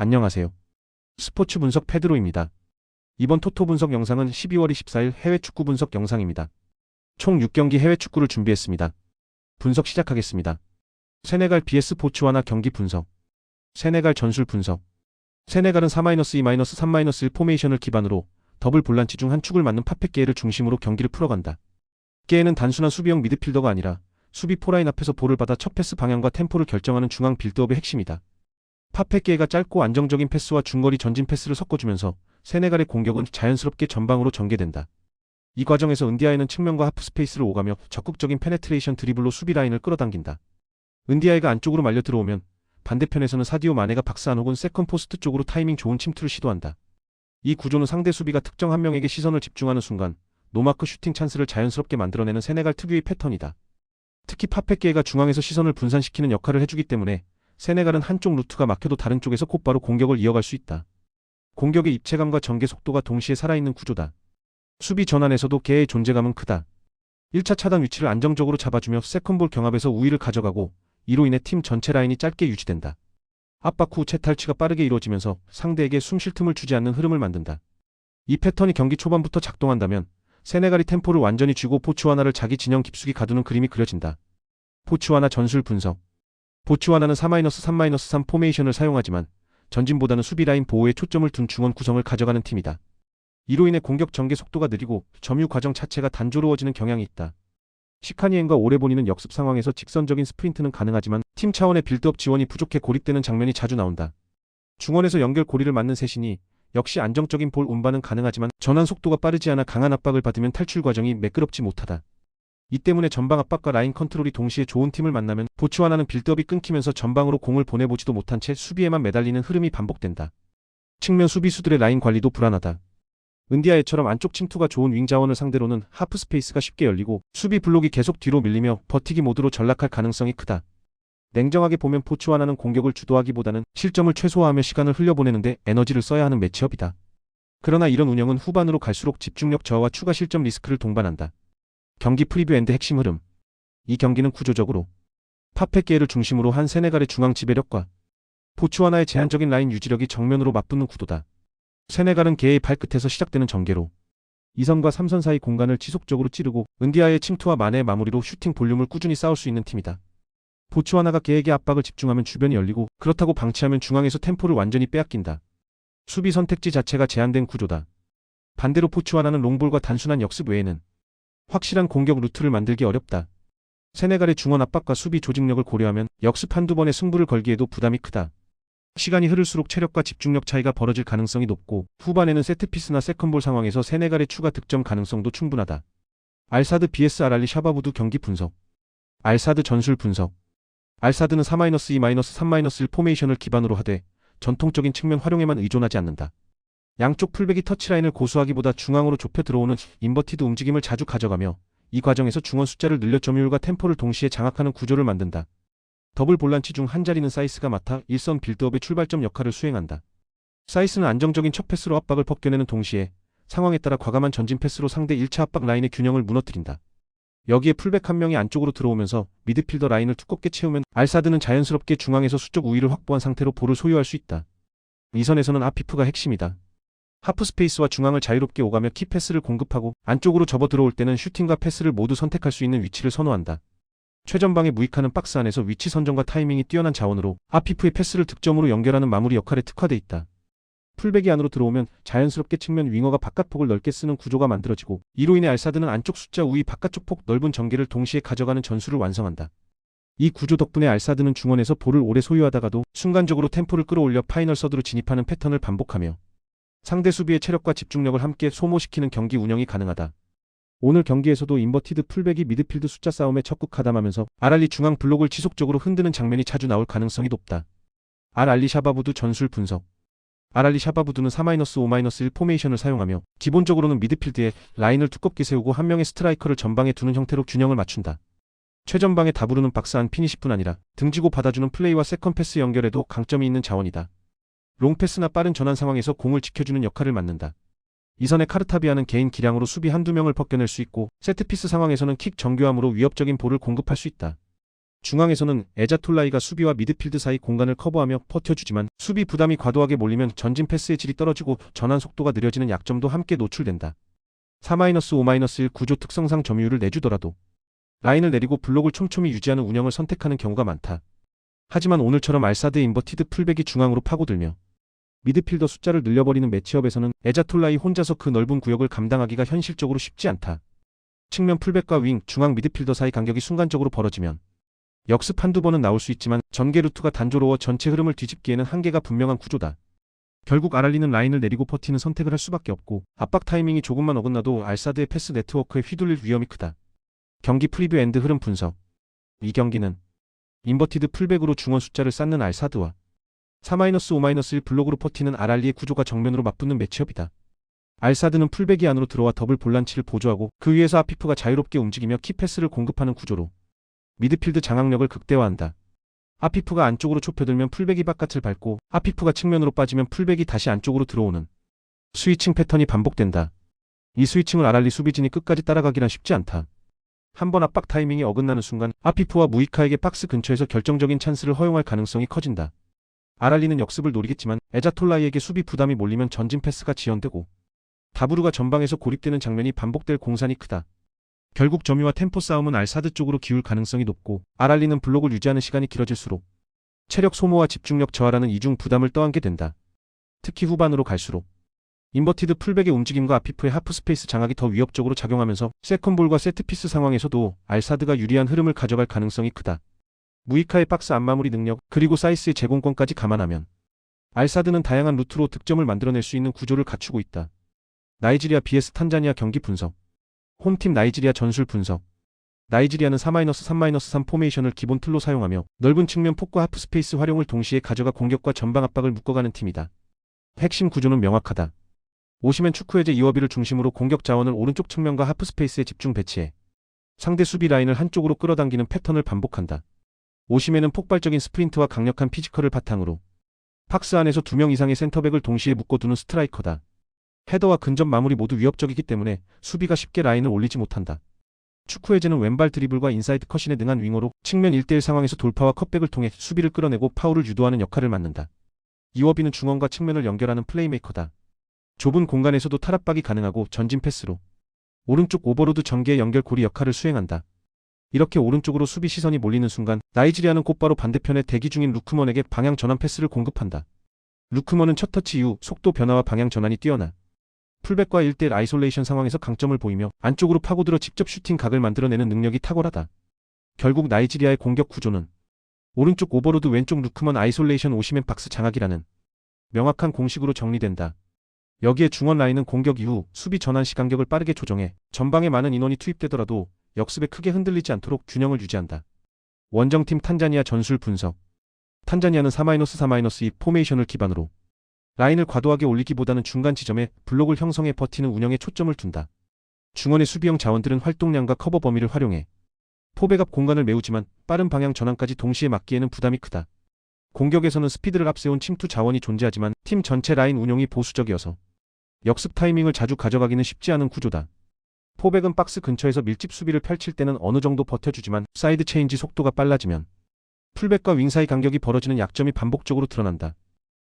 안녕하세요. 스포츠 분석 페드로입니다. 이번 토토 분석 영상은 12월 24일 해외 축구 분석 영상입니다. 총 6경기 해외 축구를 준비했습니다. 분석 시작하겠습니다. 세네갈 vs 보츠와나 경기 분석. 세네갈 전술 분석. 세네갈은 4-2-3-1 포메이션을 기반으로 더블 볼란치 중 한 축을 맡는 파페 게에를 중심으로 경기를 풀어간다. 게에는 단순한 수비형 미드필더가 아니라 수비 포라인 앞에서 볼을 받아 첫 패스 방향과 템포를 결정하는 중앙 빌드업의 핵심이다. 파페 게에가 짧고 안정적인 패스와 중거리 전진 패스를 섞어주면서 세네갈의 공격은 자연스럽게 전방으로 전개된다. 이 과정에서 은디아에는 측면과 하프 스페이스를 오가며 적극적인 페네트레이션 드리블로 수비 라인을 끌어당긴다. 은디아에가 안쪽으로 말려 들어오면 반대편에서는 사디오 마네가 박스 안 혹은 세컨 포스트 쪽으로 타이밍 좋은 침투를 시도한다. 이 구조는 상대 수비가 특정 한 명에게 시선을 집중하는 순간 노마크 슈팅 찬스를 자연스럽게 만들어내는 세네갈 특유의 패턴이다. 특히 파페 게에가 중앙에서 시선을 분산시키는 역할을 해주기 때문에 세네갈은 한쪽 루트가 막혀도 다른 쪽에서 곧바로 공격을 이어갈 수 있다. 공격의 입체감과 전개 속도가 동시에 살아있는 구조다. 수비 전환에서도 게의 존재감은 크다. 1차 차단 위치를 안정적으로 잡아주며 세컨볼 경합에서 우위를 가져가고 이로 인해 팀 전체 라인이 짧게 유지된다. 압박 후 채탈취가 빠르게 이루어지면서 상대에게 숨 쉴 틈을 주지 않는 흐름을 만든다. 이 패턴이 경기 초반부터 작동한다면 세네갈이 템포를 완전히 쥐고 보츠와나를 자기 진영 깊숙이 가두는 그림이 그려진다. 보츠와나 전술 분석. 보츠와나는 4-3-3 포메이션을 사용하지만 전진보다는 수비 라인 보호에 초점을 둔 중원 구성을 가져가는 팀이다. 이로 인해 공격 전개 속도가 느리고 점유 과정 자체가 단조로워지는 경향이 있다. 시카니엔과 오레보니는 역습 상황에서 직선적인 스프린트는 가능하지만 팀 차원의 빌드업 지원이 부족해 고립되는 장면이 자주 나온다. 중원에서 연결 고리를 맞는 셋이니 역시 안정적인 볼 운반은 가능하지만 전환 속도가 빠르지 않아 강한 압박을 받으면 탈출 과정이 매끄럽지 못하다. 이 때문에 전방 압박과 라인 컨트롤이 동시에 좋은 팀을 만나면 보츠와나는 빌드업이 끊기면서 전방으로 공을 보내보지도 못한 채 수비에만 매달리는 흐름이 반복된다. 측면 수비수들의 라인 관리도 불안하다. 은디아에처럼 안쪽 침투가 좋은 윙 자원을 상대로는 하프 스페이스가 쉽게 열리고 수비 블록이 계속 뒤로 밀리며 버티기 모드로 전락할 가능성이 크다. 냉정하게 보면 보츠와나는 공격을 주도하기보다는 실점을 최소화하며 시간을 흘려보내는데 에너지를 써야 하는 매치업이다. 그러나 이런 운영은 후반으로 갈수록 집중력 저하와 추가 실점 리스크를 동반한다. 경기 프리뷰 앤드 핵심 흐름. 이 경기는 구조적으로 파페 게에를 중심으로 한 세네갈의 중앙 지배력과 보츠와나의 제한적인 라인 유지력이 정면으로 맞붙는 구도다. 세네갈은 게의 발끝에서 시작되는 전개로 2선과 3선 사이 공간을 지속적으로 찌르고 은디아의 침투와 마네의 마무리로 슈팅 볼륨을 꾸준히 쌓을 수 있는 팀이다. 보츠와나가 게에게 압박을 집중하면 주변이 열리고 그렇다고 방치하면 중앙에서 템포를 완전히 빼앗긴다. 수비 선택지 자체가 제한된 구조다. 반대로 보츠와나는 롱볼과 단순한 역습 외에는 확실한 공격 루트를 만들기 어렵다. 세네갈의 중원 압박과 수비 조직력을 고려하면 역습 한두 번의 승부를 걸기에도 부담이 크다. 시간이 흐를수록 체력과 집중력 차이가 벌어질 가능성이 높고 후반에는 세트피스나 세컨볼 상황에서 세네갈의 추가 득점 가능성도 충분하다. 알사드 vs 알알리 샤바부두 경기 분석. 알사드 전술 분석. 알사드는 4-2-3-1 포메이션을 기반으로 하되 전통적인 측면 활용에만 의존하지 않는다. 양쪽 풀백이 터치라인을 고수하기보다 중앙으로 좁혀 들어오는 인버티드 움직임을 자주 가져가며 이 과정에서 중원 숫자를 늘려 점유율과 템포를 동시에 장악하는 구조를 만든다. 더블 볼란치 중 한 자리는 사이스가 맡아 일선 빌드업의 출발점 역할을 수행한다. 사이스는 안정적인 첫 패스로 압박을 벗겨내는 동시에 상황에 따라 과감한 전진 패스로 상대 1차 압박 라인의 균형을 무너뜨린다. 여기에 풀백 한 명이 안쪽으로 들어오면서 미드필더 라인을 두껍게 채우면 알사드는 자연스럽게 중앙에서 수적 우위를 확보한 상태로 볼을 소유할 수 있다. 이 선에서는 아피프가 핵심이다. 하프 스페이스와 중앙을 자유롭게 오가며 키패스를 공급하고 안쪽으로 접어 들어올 때는 슈팅과 패스를 모두 선택할 수 있는 위치를 선호한다. 최전방에 무익하는 박스 안에서 위치 선정과 타이밍이 뛰어난 자원으로 아피프의 패스를 득점으로 연결하는 마무리 역할에 특화돼 있다. 풀백이 안으로 들어오면 자연스럽게 측면 윙어가 바깥폭을 넓게 쓰는 구조가 만들어지고 이로 인해 알사드는 안쪽 숫자 우위 바깥쪽 폭 넓은 전개를 동시에 가져가는 전술을 완성한다. 이 구조 덕분에 알사드는 중원에서 볼을 오래 소유하다가도 순간적으로 템포를 끌어올려 파이널 서드로 진입하는 패턴을 반복하며 상대 수비의 체력과 집중력을 함께 소모시키는 경기 운영이 가능하다. 오늘 경기에서도 인버티드 풀백이 미드필드 숫자 싸움에 적극 가담하면서 알알리 중앙 블록을 지속적으로 흔드는 장면이 자주 나올 가능성이 높다. 알알리 샤바부두 전술 분석. 알알리 샤바부두는 4-5-1 포메이션을 사용하며 기본적으로는 미드필드에 라인을 두껍게 세우고 한 명의 스트라이커를 전방에 두는 형태로 균형을 맞춘다. 최전방에 다부르는 박스 안 피니시뿐 아니라 등지고 받아주는 플레이와 세컨 패스 연결에도 강점이 있는 자원이다. 롱패스나 빠른 전환 상황에서 공을 지켜주는 역할을 맡는다. 이선의 카르타비아는 개인 기량으로 수비 한두 명을 벗겨낼 수 있고 세트피스 상황에서는 킥 정교함으로 위협적인 볼을 공급할 수 있다. 중앙에서는 에자톨라이가 수비와 미드필드 사이 공간을 커버하며 버텨주지만 수비 부담이 과도하게 몰리면 전진 패스의 질이 떨어지고 전환 속도가 느려지는 약점도 함께 노출된다. 4-5-1 구조 특성상 점유율을 내주더라도 라인을 내리고 블록을 촘촘히 유지하는 운영을 선택하는 경우가 많다. 하지만 오늘처럼 알사드의 인버티드 풀백이 중앙으로 파고들며 미드필더 숫자를 늘려버리는 매치업에서는 에자톨라이 혼자서 그 넓은 구역을 감당하기가 현실적으로 쉽지 않다. 측면 풀백과 윙, 중앙 미드필더 사이 간격이 순간적으로 벌어지면 역습 한두 번은 나올 수 있지만 전개 루트가 단조로워 전체 흐름을 뒤집기에는 한계가 분명한 구조다. 결국 아랄리는 라인을 내리고 버티는 선택을 할 수밖에 없고 압박 타이밍이 조금만 어긋나도 알사드의 패스 네트워크에 휘둘릴 위험이 크다. 경기 프리뷰 앤드 흐름 분석. 이 경기는 인버티드 풀백으로 중원 숫자를 쌓는 알사드와 4-5-1 블록으로 버티는 아랄리의 구조가 정면으로 맞붙는 매치업이다. 알사드는 풀백이 안으로 들어와 더블 볼란치를 보조하고 그 위에서 아피프가 자유롭게 움직이며 키패스를 공급하는 구조로 미드필드 장악력을 극대화한다. 아피프가 안쪽으로 좁혀들면 풀백이 바깥을 밟고 아피프가 측면으로 빠지면 풀백이 다시 안쪽으로 들어오는 스위칭 패턴이 반복된다. 이 스위칭을 아랄리 수비진이 끝까지 따라가기란 쉽지 않다. 한번 압박 타이밍이 어긋나는 순간 아피프와 무이카에게 박스 근처에서 결정적인 찬스를 허용할 가능성이 커진다. 아랄리는 역습을 노리겠지만 에자톨라이에게 수비 부담이 몰리면 전진 패스가 지연되고 다부르가 전방에서 고립되는 장면이 반복될 공산이 크다. 결국 점유와 템포 싸움은 알사드 쪽으로 기울 가능성이 높고 아랄리는 블록을 유지하는 시간이 길어질수록 체력 소모와 집중력 저하라는 이중 부담을 떠안게 된다. 특히 후반으로 갈수록 인버티드 풀백의 움직임과 아피프의 하프 스페이스 장악이 더 위협적으로 작용하면서 세컨볼과 세트피스 상황에서도 알사드가 유리한 흐름을 가져갈 가능성이 크다. 무이카의 박스 안마무리 능력 그리고 사이스의 제공권까지 감안하면 알사드는 다양한 루트로 득점을 만들어낼 수 있는 구조를 갖추고 있다. 나이지리아 vs 탄자니아 경기 분석. 홈팀 나이지리아 전술 분석. 나이지리아는 4-3-3 포메이션을 기본 틀로 사용하며 넓은 측면 폭과 하프 스페이스 활용을 동시에 가져가 공격과 전방 압박을 묶어가는 팀이다. 핵심 구조는 명확하다. 오시멘 축구해제 이워비를 중심으로 공격 자원을 오른쪽 측면과 하프 스페이스에 집중 배치해 상대 수비 라인을 한쪽으로 끌어당기는 패턴을 반복한다. 오시멘은 폭발적인 스프린트와 강력한 피지컬을 바탕으로 박스 안에서 2명 이상의 센터백을 동시에 묶어두는 스트라이커다. 헤더와 근접 마무리 모두 위협적이기 때문에 수비가 쉽게 라인을 올리지 못한다. 축구해제는 왼발 드리블과 인사이드 컷신에 능한 윙어로 측면 1대1 상황에서 돌파와 컷백을 통해 수비를 끌어내고 파울을 유도하는 역할을 맡는다. 이워비는 중원과 측면을 연결하는 플레이메이커다. 좁은 공간에서도 탈압박이 가능하고 전진 패스로 오른쪽 오버로드 전개의 연결고리 역할을 수행한다. 이렇게 오른쪽으로 수비 시선이 몰리는 순간 나이지리아는 곧바로 반대편에 대기 중인 루크먼에게 방향 전환 패스를 공급한다. 루크먼은 첫 터치 이후 속도 변화와 방향 전환이 뛰어나 풀백과 1대1 아이솔레이션 상황에서 강점을 보이며 안쪽으로 파고들어 직접 슈팅 각을 만들어내는 능력이 탁월하다. 결국 나이지리아의 공격 구조는 오른쪽 오버로드 왼쪽 루크먼 아이솔레이션 오시멘 박스 장악이라는 명확한 공식으로 정리된다. 여기에 중원 라인은 공격 이후 수비 전환 시 간격을 빠르게 조정해 전방에 많은 인원이 투입되더라도 역습에 크게 흔들리지 않도록 균형을 유지한다. 원정팀 탄자니아 전술 분석. 탄자니아는 4-3-2 포메이션을 기반으로 라인을 과도하게 올리기보다는 중간 지점에 블록을 형성해 버티는 운영에 초점을 둔다. 중원의 수비형 자원들은 활동량과 커버 범위를 활용해 포백 앞 공간을 메우지만 빠른 방향 전환까지 동시에 막기에는 부담이 크다. 공격에서는 스피드를 앞세운 침투 자원이 존재하지만 팀 전체 라인 운용이 보수적이어서 역습 타이밍을 자주 가져가기는 쉽지 않은 구조다. 포백은 박스 근처에서 밀집 수비를 펼칠 때는 어느 정도 버텨주지만 사이드 체인지 속도가 빨라지면 풀백과 윙 사이 간격이 벌어지는 약점이 반복적으로 드러난다.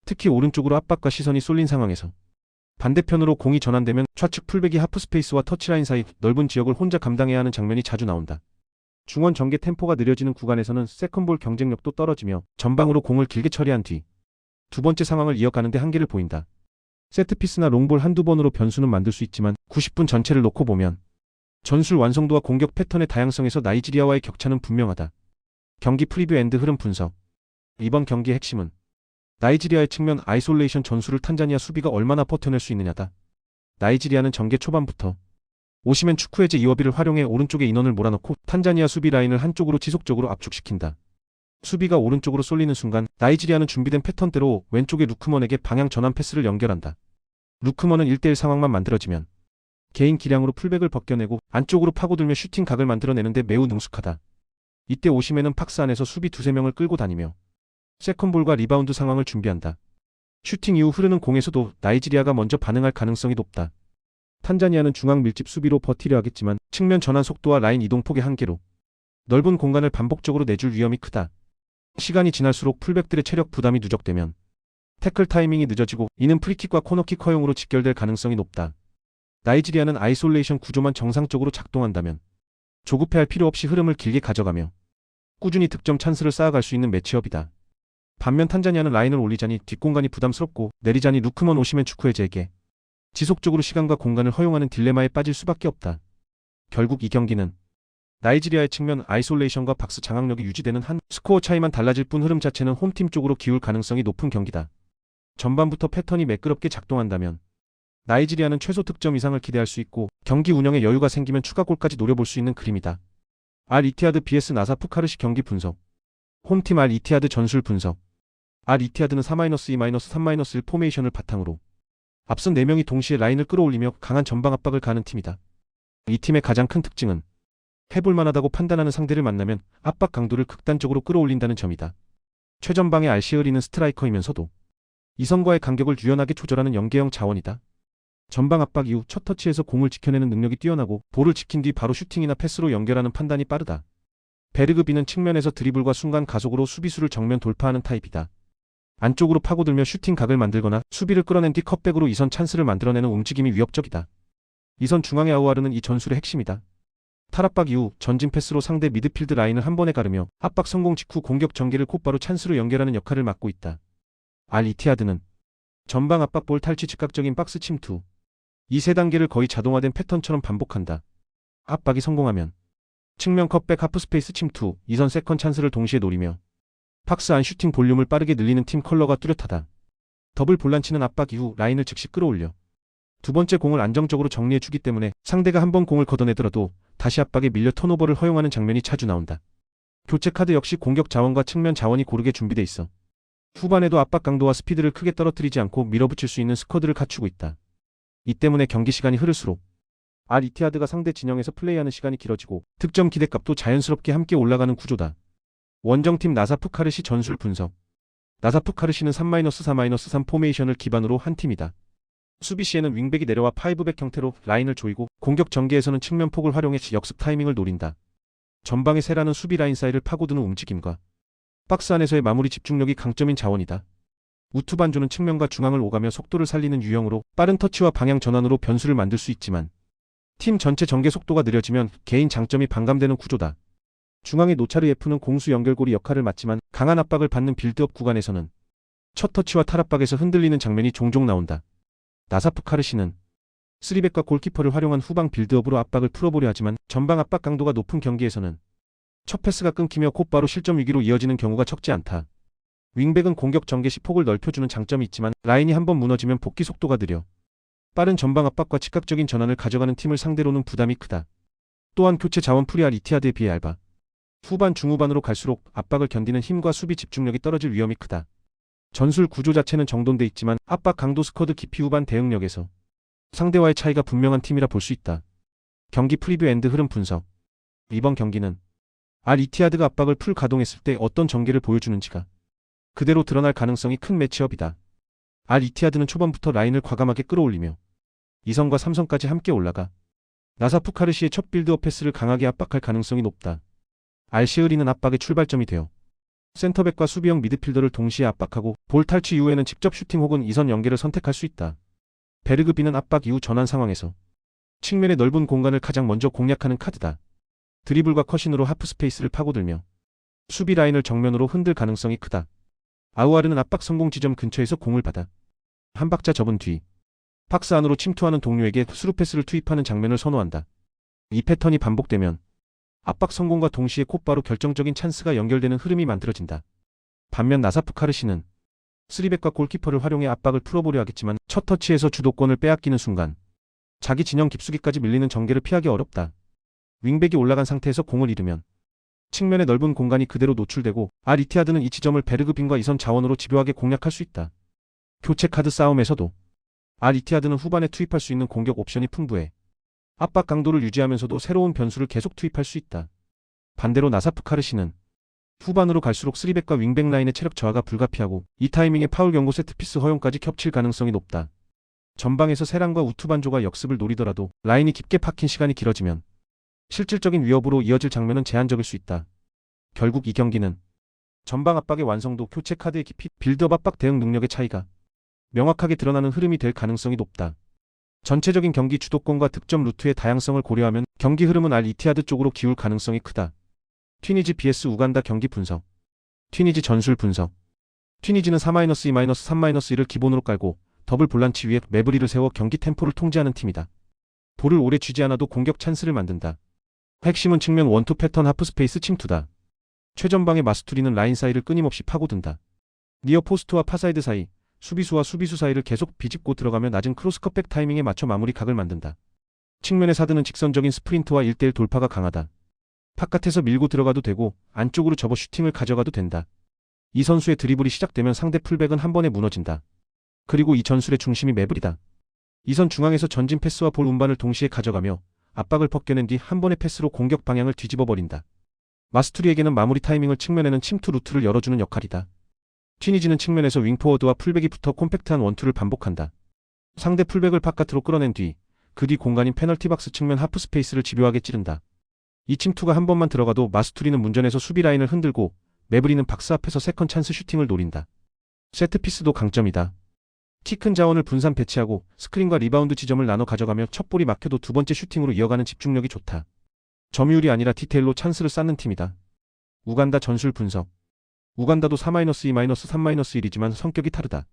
특히 오른쪽으로 압박과 시선이 쏠린 상황에서 반대편으로 공이 전환되면 좌측 풀백이 하프 스페이스와 터치라인 사이 넓은 지역을 혼자 감당해야 하는 장면이 자주 나온다. 중원 전개 템포가 느려지는 구간에서는 세컨볼 경쟁력도 떨어지며 전방으로 공을 길게 처리한 뒤 두 번째 상황을 이어가는데 한계를 보인다. 세트피스나 롱볼 한두 번으로 변수는 만들 수 있지만 90분 전체를 놓고 보면 전술 완성도와 공격 패턴의 다양성에서 나이지리아와의 격차는 분명하다. 경기 프리뷰 앤드 흐름 분석. 이번 경기의 핵심은 나이지리아의 측면 아이솔레이션 전술을 탄자니아 수비가 얼마나 버텨낼 수 있느냐다. 나이지리아는 전개 초반부터 오시멘 축구해제 이워비를 활용해 오른쪽에 인원을 몰아넣고 탄자니아 수비 라인을 한쪽으로 지속적으로 압축시킨다. 수비가 오른쪽으로 쏠리는 순간 나이지리아는 준비된 패턴대로 왼쪽의 루크먼에게 방향 전환 패스를 연결한다. 루크먼은 1대1 상황만 만들어지면 개인 기량으로 풀백을 벗겨내고 안쪽으로 파고들며 슈팅 각을 만들어내는데 매우 능숙하다. 이때 오시멘은 박스 안에서 수비 2-3명을 끌고 다니며 세컨볼과 리바운드 상황을 준비한다. 슈팅 이후 흐르는 공에서도 나이지리아가 먼저 반응할 가능성이 높다. 탄자니아는 중앙 밀집 수비로 버티려 하겠지만 측면 전환 속도와 라인 이동 폭의 한계로 넓은 공간을 반복적으로 내줄 위험이 크다. 시간이 지날수록 풀백들의 체력 부담이 누적되면 태클 타이밍이 늦어지고 이는 프리킥과 코너킥 허용으로 직결될 가능성이 높다. 나이지리아는 아이솔레이션 구조만 정상적으로 작동한다면 조급해할 필요 없이 흐름을 길게 가져가며 꾸준히 득점 찬스를 쌓아갈 수 있는 매치업이다. 반면 탄자니아는 라인을 올리자니 뒷공간이 부담스럽고 내리자니 루크먼 오시멘 축구의 재개. 지속적으로 시간과 공간을 허용하는 딜레마에 빠질 수밖에 없다. 결국 이 경기는 나이지리아의 측면 아이솔레이션과 박스 장악력이 유지되는 한 스코어 차이만 달라질 뿐 흐름 자체는 홈팀 쪽으로 기울 가능성이 높은 경기다. 전반부터 패턴이 매끄럽게 작동한다면 나이지리아는 최소 득점 이상을 기대할 수 있고 경기 운영에 여유가 생기면 추가골까지 노려볼 수 있는 그림이다. 알 이티하드 vs 나사프 카르시 경기 분석. 홈팀 알 이티하드 전술 분석. 알 이티하드는 4-2-3-1 포메이션을 바탕으로 앞선 4명이 동시에 라인을 끌어올리며 강한 전방 압박을 가는 팀이다. 이 팀의 가장 큰 특징은 해볼만하다고 판단하는 상대를 만나면 압박 강도를 극단적으로 끌어올린다는 점이다. 최전방의 알시흐리는 스트라이커이면서도 이선과의 간격을 유연하게 조절하는 연계형 자원이다. 전방 압박 이후 첫 터치에서 공을 지켜내는 능력이 뛰어나고 볼을 지킨 뒤 바로 슈팅이나 패스로 연결하는 판단이 빠르다. 베르그비는 측면에서 드리블과 순간 가속으로 수비수를 정면 돌파하는 타입이다. 안쪽으로 파고들며 슈팅 각을 만들거나 수비를 끌어낸 뒤 컷백으로 이선 찬스를 만들어내는 움직임이 위협적이다. 이선 중앙의 아우아르는 이 전술의 핵심이다. 탈압박 이후 전진 패스로 상대 미드필드 라인을 한 번에 가르며 압박 성공 직후 공격 전개를 곧바로 찬스로 연결하는 역할을 맡고 있다. 알 이티하드는 전방 압박 볼 탈취 즉각적인 박스 침투. 이 세 단계를 거의 자동화된 패턴처럼 반복한다. 압박이 성공하면 측면 컷백 하프 스페이스 침투, 이선 세컨 찬스를 동시에 노리며 박스 안 슈팅 볼륨을 빠르게 늘리는 팀 컬러가 뚜렷하다. 더블 볼란치는 압박 이후 라인을 즉시 끌어올려 두 번째 공을 안정적으로 정리해주기 때문에 상대가 한 번 공을 걷어내더라도 다시 압박에 밀려 턴오버를 허용하는 장면이 자주 나온다. 교체 카드 역시 공격 자원과 측면 자원이 고르게 준비돼 있어 후반에도 압박 강도와 스피드를 크게 떨어뜨리지 않고 밀어붙일 수 있는 스쿼드를 갖추고 있다. 이 때문에 경기 시간이 흐를수록 알 이티하드가 상대 진영에서 플레이하는 시간이 길어지고 득점 기대값도 자연스럽게 함께 올라가는 구조다. 원정팀 나사프 카르시 전술 분석. 나사프 카르시는 3-4-3 포메이션을 기반으로 한 팀이다. 수비 시에는 윙백이 내려와 5백 형태로 라인을 조이고 공격 전개에서는 측면 폭을 활용해 역습 타이밍을 노린다. 전방의 세라는 수비 라인 사이를 파고드는 움직임과 박스 안에서의 마무리 집중력이 강점인 자원이다. 우투반조는 측면과 중앙을 오가며 속도를 살리는 유형으로 빠른 터치와 방향 전환으로 변수를 만들 수 있지만 팀 전체 전개 속도가 느려지면 개인 장점이 반감되는 구조다. 중앙의 노차르 F는 공수 연결고리 역할을 맡지만 강한 압박을 받는 빌드업 구간에서는 첫 터치와 탈압박에서 흔들리는 장면이 종종 나온다. 나사프 카르시는 3백과 골키퍼를 활용한 후방 빌드업으로 압박을 풀어보려 하지만 전방 압박 강도가 높은 경기에서는 첫 패스가 끊기며 곧바로 실점 위기로 이어지는 경우가 적지 않다. 윙백은 공격 전개 시 폭을 넓혀주는 장점이 있지만 라인이 한번 무너지면 복귀 속도가 느려 빠른 전방 압박과 즉각적인 전환을 가져가는 팀을 상대로는 부담이 크다. 또한 교체 자원 풀이 알 이티하드에 비해 얇아 후반 중후반으로 갈수록 압박을 견디는 힘과 수비 집중력이 떨어질 위험이 크다. 전술 구조 자체는 정돈돼 있지만 압박 강도 스쿼드 깊이 후반 대응력에서 상대와의 차이가 분명한 팀이라 볼 수 있다. 경기 프리뷰 앤드 흐름 분석. 이번 경기는 알 이티하드가 압박을 풀 가동했을 때 어떤 전개를 보여주는지가 그대로 드러날 가능성이 큰 매치업이다. 알 이티하드는 초반부터 라인을 과감하게 끌어올리며 2선과 3선까지 함께 올라가 나사프 카르시의 첫 빌드업 패스를 강하게 압박할 가능성이 높다. 알시흐리는 압박의 출발점이 되어 센터백과 수비형 미드필더를 동시에 압박하고 볼 탈취 이후에는 직접 슈팅 혹은 이선 연계를 선택할 수 있다. 베르그비는 압박 이후 전환 상황에서 측면의 넓은 공간을 가장 먼저 공략하는 카드다. 드리블과 컷신으로 하프 스페이스를 파고들며 수비 라인을 정면으로 흔들 가능성이 크다. 아우아르는 압박 성공 지점 근처에서 공을 받아 한 박자 접은 뒤 박스 안으로 침투하는 동료에게 스루 패스를 투입하는 장면을 선호한다. 이 패턴이 반복되면 압박 성공과 동시에 곧바로 결정적인 찬스가 연결되는 흐름이 만들어진다. 반면 나사프 카르시는 3백과 골키퍼를 활용해 압박을 풀어보려 하겠지만 첫 터치에서 주도권을 빼앗기는 순간 자기 진영 깊숙이까지 밀리는 전개를 피하기 어렵다. 윙백이 올라간 상태에서 공을 잃으면 측면의 넓은 공간이 그대로 노출되고 알 이티하드는 이 지점을 베르그빈과 이선 자원으로 집요하게 공략할 수 있다. 교체 카드 싸움에서도 알 이티하드는 후반에 투입할 수 있는 공격 옵션이 풍부해 압박 강도를 유지하면서도 새로운 변수를 계속 투입할 수 있다. 반대로 나사프 카르시는 후반으로 갈수록 3백과 윙백 라인의 체력 저하가 불가피하고 이 타이밍에 파울 경고 세트피스 허용까지 겹칠 가능성이 높다. 전방에서 세란과 우투반조가 역습을 노리더라도 라인이 깊게 박힌 시간이 길어지면 실질적인 위협으로 이어질 장면은 제한적일 수 있다. 결국 이 경기는 전방 압박의 완성도, 교체 카드의 깊이, 빌드업 압박 대응 능력의 차이가 명확하게 드러나는 흐름이 될 가능성이 높다. 전체적인 경기 주도권과 득점 루트의 다양성을 고려하면 경기 흐름은 알 이티하드 쪽으로 기울 가능성이 크다. 튀니지 vs 우간다 경기 분석. 튀니지 전술 분석. 튀니지는 4-2-3-1을 기본으로 깔고 더블 볼란치 위에 매브리를 세워 경기 템포를 통제하는 팀이다. 볼을 오래 쥐지 않아도 공격 찬스를 만든다. 핵심은 측면 원투 패턴 하프스페이스 침투다. 최전방의 마스투리는 라인 사이를 끊임없이 파고든다. 니어 포스트와 파사이드 사이, 수비수와 수비수 사이를 계속 비집고 들어가며 낮은 크로스 컷백 타이밍에 맞춰 마무리 각을 만든다. 측면의 사드는 직선적인 스프린트와 1대1 돌파가 강하다. 바깥에서 밀고 들어가도 되고 안쪽으로 접어 슈팅을 가져가도 된다. 이 선수의 드리블이 시작되면 상대 풀백은 한 번에 무너진다. 그리고 이 전술의 중심이 매블이다. 이 선 중앙에서 전진 패스와 볼 운반을 동시에 가져가며 압박을 벗겨낸 뒤 한 번의 패스로 공격 방향을 뒤집어 버린다. 마스투리에게는 마무리 타이밍을, 측면에는 침투 루트를 열어주는 역할이다. 튀니지는 측면에서 윙포워드와 풀백이 붙어 콤팩트한 원투를 반복한다. 상대 풀백을 바깥으로 끌어낸 뒤 그 뒤 공간인 페널티 박스 측면 하프 스페이스를 집요하게 찌른다. 이 침투가 한 번만 들어가도 마스투리는 문전에서 수비 라인을 흔들고 매브리는 박스 앞에서 세컨 찬스 슈팅을 노린다. 세트피스도 강점이다. 키 큰 자원을 분산 배치하고 스크린과 리바운드 지점을 나눠 가져가며 첫 볼이 막혀도 두 번째 슈팅으로 이어가는 집중력이 좋다. 점유율이 아니라 디테일로 찬스를 쌓는 팀이다. 우간다 전술 분석. 우간다도 4-2-3-1이지만 성격이 다르다.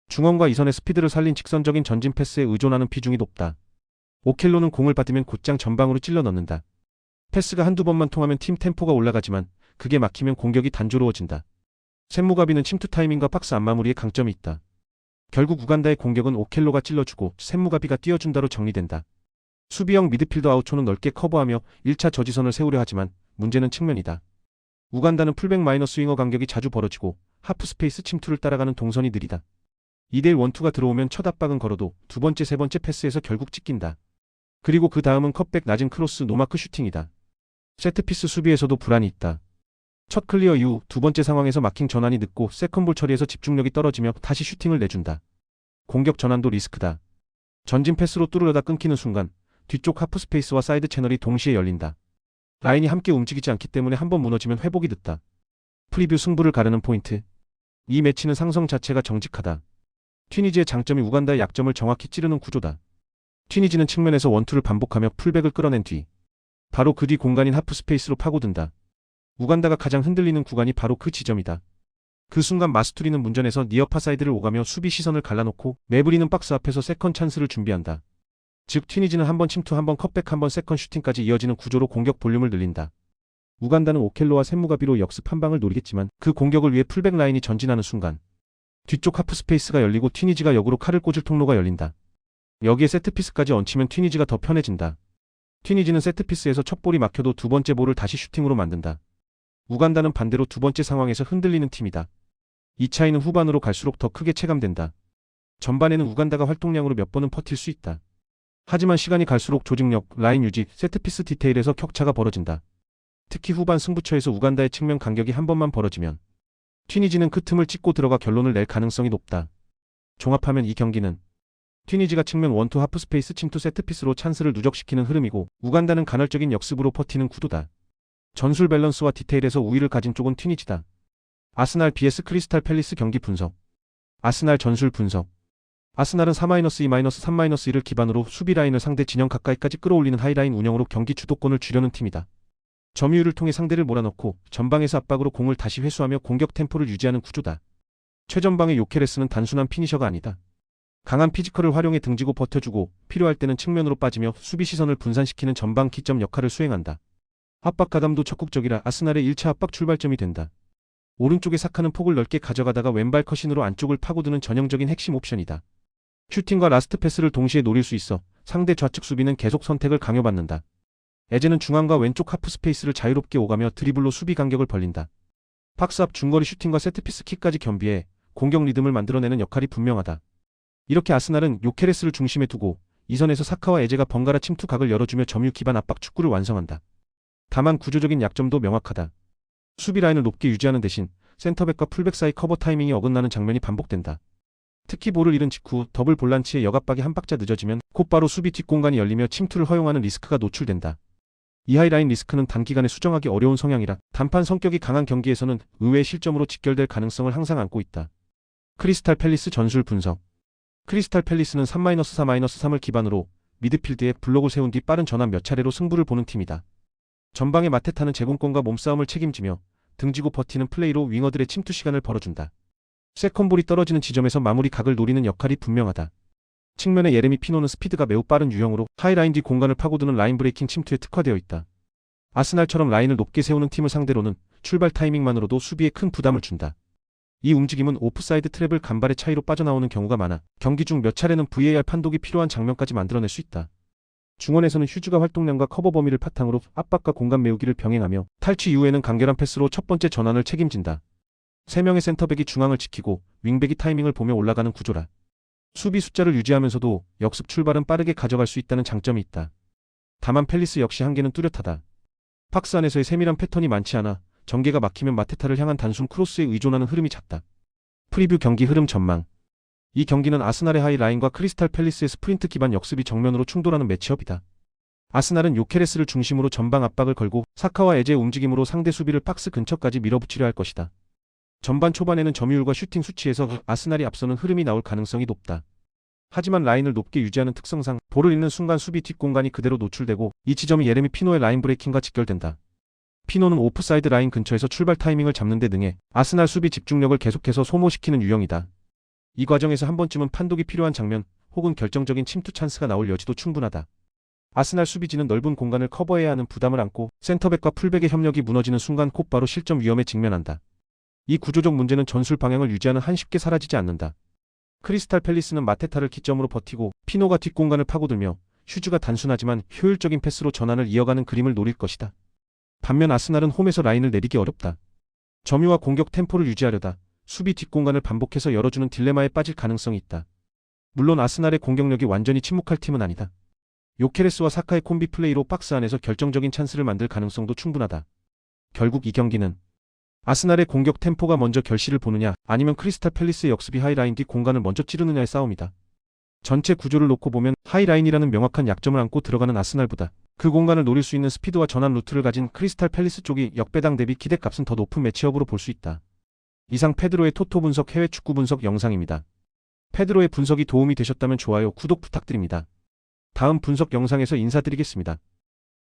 중원과 이선의 스피드를 살린 직선적인 전진 패스에 의존하는 비중이 높다. 오켈로는 공을 받으면 곧장 전방으로 찔러 넣는다. 패스가 한두 번만 통하면 팀 템포가 올라가지만 그게 막히면 공격이 단조로워진다. 샘무가비는 침투 타이밍과 박스 안마무리에 강점이 있다. 결국 우간다의 공격은 오켈로가 찔러주고 샘무가비가 띄워준다로 정리된다. 수비형 미드필더 아우초는 넓게 커버하며 1차 저지선을 세우려 하지만 문제는 측면이다. 우간다는 풀백 마이너스 윙어 간격이 자주 벌어지고 하프 스페이스 침투를 따라가는 동선이 느리다. 2대1 원투가 들어오면 첫 압박은 걸어도 두 번째, 세 번째 패스에서 결국 찢긴다. 그리고 그 다음은 컷백 낮은 크로스 노마크 슈팅이다. 세트피스 수비에서도 불안이 있다. 첫 클리어 이후 두 번째 상황에서 마킹 전환이 늦고 세컨볼 처리에서 집중력이 떨어지며 다시 슈팅을 내준다. 공격 전환도 리스크다. 전진 패스로 뚫으려다 끊기는 순간 뒤쪽 하프 스페이스와 사이드 채널이 동시에 열린다. 라인이 함께 움직이지 않기 때문에 한 번 무너지면 회복이 늦다. 프리뷰 승부를 가르는 포인트. 이 매치는 상성 자체가 정직하다. 튀니지의 장점이 우간다의 약점을 정확히 찌르는 구조다. 튀니지는 측면에서 원투를 반복하며 풀백을 끌어낸 뒤 바로 그 뒤 공간인 하프 스페이스로 파고든다. 우간다가 가장 흔들리는 구간이 바로 그 지점이다. 그 순간 마스투리는 문전에서 니어파 사이드를 오가며 수비 시선을 갈라놓고 매브리는 박스 앞에서 세컨 찬스를 준비한다. 즉 튀니지는 한 번 침투, 한 번 컷백, 한 번 세컨 슈팅까지 이어지는 구조로 공격 볼륨을 늘린다. 우간다는 오켈로와 샘무가비로 역습 한 방을 노리겠지만 그 공격을 위해 풀백 라인이 전진하는 순간 뒤쪽 하프 스페이스가 열리고 튀니지가 역으로 칼을 꽂을 통로가 열린다. 여기에 세트피스까지 얹히면 튀니지가 더 편해진다. 튀니지는 세트피스에서 첫 볼이 막혀도 두 번째 볼을 다시 슈팅으로 만든다. 우간다는 반대로 두 번째 상황에서 흔들리는 팀이다. 이 차이는 후반으로 갈수록 더 크게 체감된다. 전반에는 우간다가 활동량으로 몇 번은 버틸 수 있다. 하지만 시간이 갈수록 조직력, 라인 유지, 세트피스 디테일에서 격차가 벌어진다. 특히 후반 승부처에서 우간다의 측면 간격이 한 번만 벌어지면 튀니지는 그 틈을 찢고 들어가 결론을 낼 가능성이 높다. 종합하면 이 경기는 튀니지가 측면 원투 하프 스페이스 침투 세트피스로 찬스를 누적시키는 흐름이고 우간다는 간헐적인 역습으로 버티는 구도다. 전술 밸런스와 디테일에서 우위를 가진 쪽은 튀니지다. 아스날 vs 크리스탈 팰리스 경기 분석. 아스날 전술 분석. 아스날은 4-2-3-1을 기반으로 수비 라인을 상대 진영 가까이까지 끌어올리는 하이라인 운영으로 경기 주도권을 쥐려는 팀이다. 점유율을 통해 상대를 몰아넣고 전방에서 압박으로 공을 다시 회수하며 공격 템포를 유지하는 구조다. 최전방의 요케레스는 단순한 피니셔가 아니다. 강한 피지컬을 활용해 등지고 버텨주고 필요할 때는 측면으로 빠지며 수비 시선을 분산시키는 전방 기점 역할을 수행한다. 압박 가담도 적극적이라 아스날의 1차 압박 출발점이 된다. 오른쪽에 사카는 폭을 넓게 가져가다가 왼발 컷신으로 안쪽을 파고드는 전형적인 핵심 옵션이다. 슈팅과 라스트 패스를 동시에 노릴 수 있어 상대 좌측 수비는 계속 선택을 강요받는다. 에제는 중앙과 왼쪽 하프 스페이스를 자유롭게 오가며 드리블로 수비 간격을 벌린다. 박스 앞 중거리 슈팅과 세트피스 킥까지 겸비해 공격 리듬을 만들어내는 역할이 분명하다. 이렇게 아스날은 요케레스를 중심에 두고 이선에서 사카와 에제가 번갈아 침투 각을 열어주며 점유 기반 압박 축구를 완성한다. 다만 구조적인 약점도 명확하다. 수비 라인을 높게 유지하는 대신 센터백과 풀백 사이 커버 타이밍이 어긋나는 장면이 반복된다. 특히 볼을 잃은 직후 더블 볼란치의 역압박이 한 박자 늦어지면 곧바로 수비 뒷공간이 열리며 침투를 허용하는 리스크가 노출된다. 이 하이라인 리스크는 단기간에 수정하기 어려운 성향이라 단판 성격이 강한 경기에서는 의외의 실점으로 직결될 가능성을 항상 안고 있다. 크리스탈 팰리스 전술 분석. 크리스탈 팰리스는 3-4-3을 기반으로 미드필드에 블록을 세운 뒤 빠른 전환 몇 차례로 승부를 보는 팀이다. 전방의 마테타는 제공권과 몸싸움을 책임지며 등지고 버티는 플레이로 윙어들의 침투 시간을 벌어준다. 세컨볼이 떨어지는 지점에서 마무리 각을 노리는 역할이 분명하다. 측면의 예레미 피노는 스피드가 매우 빠른 유형으로 하이라인 뒤 공간을 파고드는 라인 브레이킹 침투에 특화되어 있다. 아스날처럼 라인을 높게 세우는 팀을 상대로는 출발 타이밍만으로도 수비에 큰 부담을 준다. 이 움직임은 오프사이드 트랩을 간발의 차이로 빠져나오는 경우가 많아 경기 중 몇 차례는 VAR 판독이 필요한 장면까지 만들어낼 수 있다. 중원에서는 휴즈가 활동량과 커버 범위를 바탕으로 압박과 공간 메우기를 병행하며 탈취 이후에는 간결한 패스로 첫 번째 전환을 책임진다. 3명의 센터백이 중앙을 지키고 윙백이 타이밍을 보며 올라가는 구조라. 수비 숫자를 유지하면서도 역습 출발은 빠르게 가져갈 수 있다는 장점이 있다. 다만 팰리스 역시 한계는 뚜렷하다. 박스 안에서의 세밀한 패턴이 많지 않아 전개가 막히면 마테타를 향한 단순 크로스에 의존하는 흐름이 잦다. 프리뷰 경기 흐름 전망. 이 경기는 아스날의 하이라인과 크리스탈 팰리스의 스프린트 기반 역습이 정면으로 충돌하는 매치업이다. 아스날은 요케레스를 중심으로 전방 압박을 걸고 사카와 에제의 움직임으로 상대 수비를 박스 근처까지 밀어붙이려 할 것이다. 전반 초반에는 점유율과 슈팅 수치에서 아스날이 앞서는 흐름이 나올 가능성이 높다. 하지만 라인을 높게 유지하는 특성상 볼을 잃는 순간 수비 뒷공간이 그대로 노출되고 이 지점이 예레미 피노의 라인 브레이킹과 직결된다. 피노는 오프사이드 라인 근처에서 출발 타이밍을 잡는 데 능해 아스날 수비 집중력을 계속해서 소모시키는 유형이다. 이 과정에서 한 번쯤은 판독이 필요한 장면 혹은 결정적인 침투 찬스가 나올 여지도 충분하다. 아스날 수비진은 넓은 공간을 커버해야 하는 부담을 안고 센터백과 풀백의 협력이 무너지는 순간 곧바로 실점 위험에 직면한다. 이 구조적 문제는 전술 방향을 유지하는 한 쉽게 사라지지 않는다. 크리스탈 팰리스는 마테타를 기점으로 버티고 피노가 뒷공간을 파고들며 휴즈가 단순하지만 효율적인 패스로 전환을 이어가는 그림을 노릴 것이다. 반면 아스날은 홈에서 라인을 내리기 어렵다. 점유와 공격 템포를 유지하려다 수비 뒷공간을 반복해서 열어주는 딜레마에 빠질 가능성이 있다. 물론 아스날의 공격력이 완전히 침묵할 팀은 아니다. 요케레스와 사카의 콤비 플레이로 박스 안에서 결정적인 찬스를 만들 가능성도 충분하다. 결국 이 경기는 아스날의 공격 템포가 먼저 결실을 보느냐 아니면 크리스탈 팰리스의 역습이 하이라인 뒤 공간을 먼저 찌르느냐의 싸움이다. 전체 구조를 놓고 보면 하이라인이라는 명확한 약점을 안고 들어가는 아스날보다 그 공간을 노릴 수 있는 스피드와 전환 루트를 가진 크리스탈 팰리스 쪽이 역배당 대비 기대값은 더 높은 매치업으로 볼 수 있다. 이상 페드로의 토토 분석 해외 축구 분석 영상입니다. 페드로의 분석이 도움이 되셨다면 좋아요, 구독 부탁드립니다. 다음 분석 영상에서 인사드리겠습니다.